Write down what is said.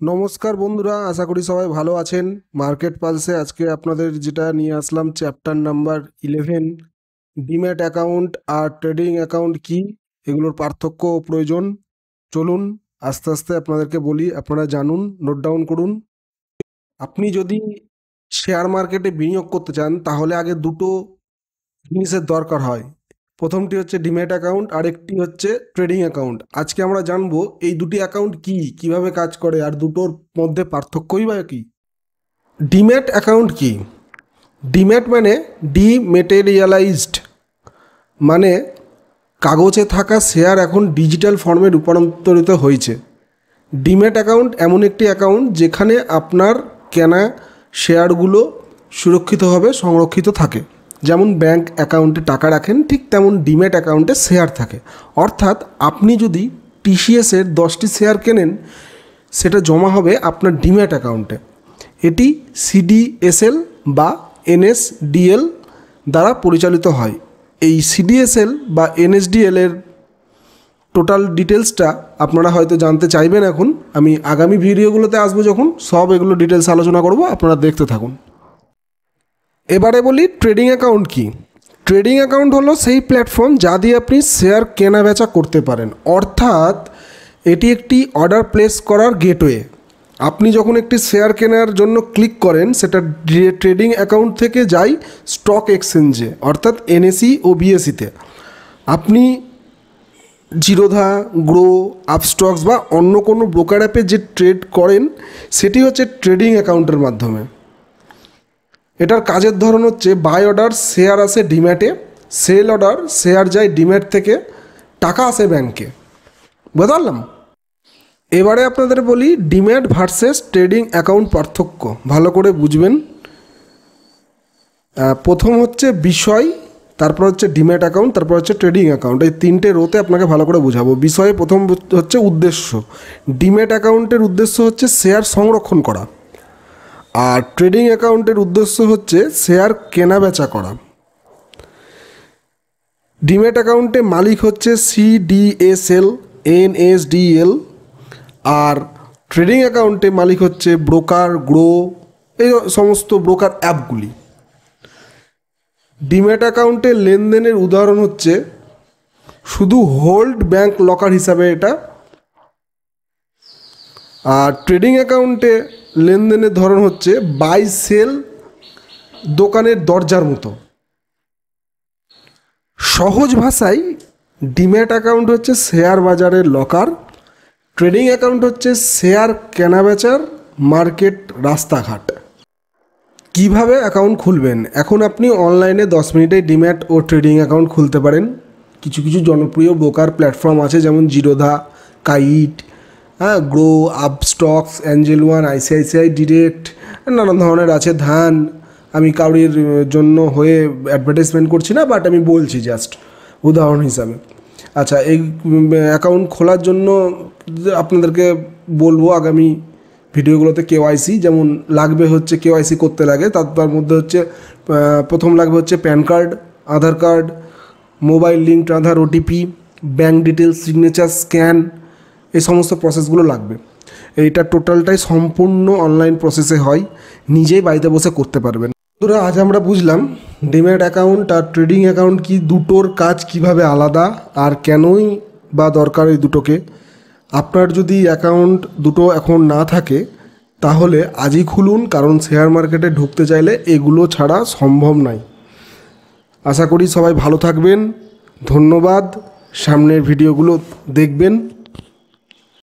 নমস্কার বন্ধুরা, আশা করি সবাই ভালো আছেন। মার্কেট পালসে আজকে আপনাদের যেটা নিয়ে আসলাম চ্যাপ্টার নাম্বার 11, ডিম্যাট অ্যাকাউন্ট আর ট্রেডিং অ্যাকাউন্ট কি, এগুলোর পার্থক্য ও প্রয়োজন। চলুন আস্তে আস্তে আপনাদেরকে বলি, আপনারা জানুন, নোট ডাউন করুন। আপনি যদি শেয়ার মার্কেটে বিনিয়োগ করতে চান তাহলে আগে দুটো জিনিসের দরকার হয়। প্রথমটি হচ্ছে ডিম্যাট অ্যাকাউন্ট, আরেকটি হচ্ছে ট্রেডিং অ্যাকাউন্ট। আজকে আমরা জানবো এই দুটি অ্যাকাউন্ট কি, কিভাবে কাজ করে, আর দুটোর মধ্যে পার্থক্যই বা কি। ডিম্যাট অ্যাকাউন্ট কি? ডিম্যাট মানে ডিমেটেরিয়ালাইজড, মানে কাগজে থাকা শেয়ার এখন ডিজিটাল ফর্মে রূপান্তরিত হয়েছে। ডিম্যাট অ্যাকাউন্ট এমন একটি অ্যাকাউন্ট যেখানে আপনার কেনা শেয়ারগুলো সুরক্ষিতভাবে সংরক্ষিত থাকে। যেমন ব্যাংক অ্যাকাউন্টে টাকা রাখেন, ঠিক তেমন ডিম্যাট অ্যাকাউন্টে শেয়ার থাকে। অর্থাৎ আপনি যদি টিসিএসের 10টি শেয়ার কেনেন, সেটা জমা হবে আপনার ডিম্যাট অ্যাকাউন্টে। এটি সিডিএসএল বা এনএসডিএল দ্বারা পরিচালিত হয়। এই সিডিএসএল বা এনএসডিএল এর টোটাল ডিটেলসটা আপনারা হয়তো জানতে চাইবেন। এখন আমি আগামী ভিডিওগুলোতে আসবো, যখন সব এগুলো ডিটেলস আলোচনা করব, আপনারা দেখতে থাকুন। এবারে বলি ট্রেডিং অ্যাকাউন্ট কি। ট্রেডিং অ্যাকাউন্ট হলো সেই প্ল্যাটফর্ম যা দিয়ে আপনি শেয়ার কেনা বেচা করতে পারেন। অর্থাৎ এটি একটি অর্ডার প্লেস করার গেটওয়ে। আপনি যখন একটি শেয়ার কেনার জন্য ক্লিক করেন, সেটা ট্রেডিং অ্যাকাউন্ট থেকে যায় স্টক এক্সচেঞ্জে, অর্থাৎ এনএসই ও বিএসইতে। আপনি জিরোধা, গ্রো, আপস্টক্স বা অন্য কোনো ব্রোকার অ্যাপে যে ট্রেড করেন, সেটি হচ্ছে ট্রেডিং অ্যাকাউন্টের মাধ্যমে। এটার কাজের ধরন হচ্ছে বাই অর্ডার শেয়ার আসে ডিম্যাটে, সেল অর্ডার শেয়ার যায় ডিম্যাট থেকে, টাকা আসে ব্যাংকে। বুঝলাম। এবারে আপনাদের বলি ডিম্যাট ভার্সেস ট্রেডিং অ্যাকাউন্ট পার্থক্য, ভালো করে বুঝবেন। প্রথম হচ্ছে বিষয়, তারপর হচ্ছে ডিম্যাট অ্যাকাউন্ট, তারপর হচ্ছে ট্রেডিং অ্যাকাউন্ট। এই তিনটে রোতে আপনাকে ভালো করে বোঝাবো। বিষয়ে প্রথম হচ্ছে উদ্দেশ্য। ডিম্যাট অ্যাকাউন্টের উদ্দেশ্য হচ্ছে শেয়ার সংরক্ষণ করা, আর ট্রেডিং অ্যাকাউন্টের উদ্দেশ্য হচ্ছে শেয়ার কেনা বেচা করা। ডিম্যাট অ্যাকাউন্টে মালিক হচ্ছে সিডিএসএল, এনএসডিএল, আর ট্রেডিং অ্যাকাউন্টে মালিক হচ্ছে ব্রোকার, গ্রো, এই সমস্ত ব্রোকার অ্যাপগুলি। ডিম্যাট অ্যাকাউন্টে লেনদেনের উদাহরণ হচ্ছে শুধু হোল্ড, ব্যাংক লকার হিসাবে এটা। আর ট্রেডিং অ্যাকাউন্টে লেনদেনের ধরন হচ্ছে বাই সেল, দোকানের দরজার মতো। সহজ ভাষায় ডিম্যাট অ্যাকাউন্ট হচ্ছে শেয়ার বাজারের লকার, ট্রেডিং অ্যাকাউন্ট হচ্ছে শেয়ার কেনাবেচার মার্কেট, রাস্তাঘাট। কিভাবে অ্যাকাউন্ট খুলবেন? এখন আপনি অনলাইনে 10 মিনিটে ডিম্যাট ও ট্রেডিং অ্যাকাউন্ট খুলতে পারেন। কিছু কিছু জনপ্রিয় ব্রোকার প্ল্যাটফর্ম আছে, যেমন Zerodha, kite, grow, Upstox, Angel one, ICICI direct, নানান ধরনের আছে। ধান, আমি কারোর জন্য হয়ে অ্যাডভার্টাইজমেন্ট করছি না, বাট আমি বলছি জাস্ট উদাহরণ হিসাবে। আচ্ছা, এই অ্যাকাউন্ট খোলার জন্য আপনাদেরকে বলবো আগামী ভিডিওগুলোতে কেওয়াইসি যেমন লাগবে, হচ্ছে কেওয়াইসি করতে লাগে, তার মধ্যে হচ্ছে প্রথম লাগবে হচ্ছে PAN card, Aadhaar card, mobile link, Aadhaar, OTP, bank details, signature, scan, এই সমস্ত প্রসেসগুলো লাগবে। এইটা টোটালটাই সম্পূর্ণ অনলাইন প্রসেসে হয়, নিজেই বাড়িতে বসে করতে পারবেন। বন্ধুরা, আজ আমরা বুঝলাম ডিম্যাট অ্যাকাউন্ট আর ট্রেডিং অ্যাকাউন্ট কি, দুটোর কাজ কিভাবে আলাদা, আর কেনই বা দরকার এই দুটোকে। আপনার যদি অ্যাকাউন্ট দুটো এখন না থাকে তাহলে আজই খুলুন, কারণ শেয়ার মার্কেটে ঢুকতে চাইলে এগুলো ছাড়া সম্ভব নয়। আশা করি সবাই ভালো থাকবেন। ধন্যবাদ। সামনের ভিডিওগুলো দেখবেন।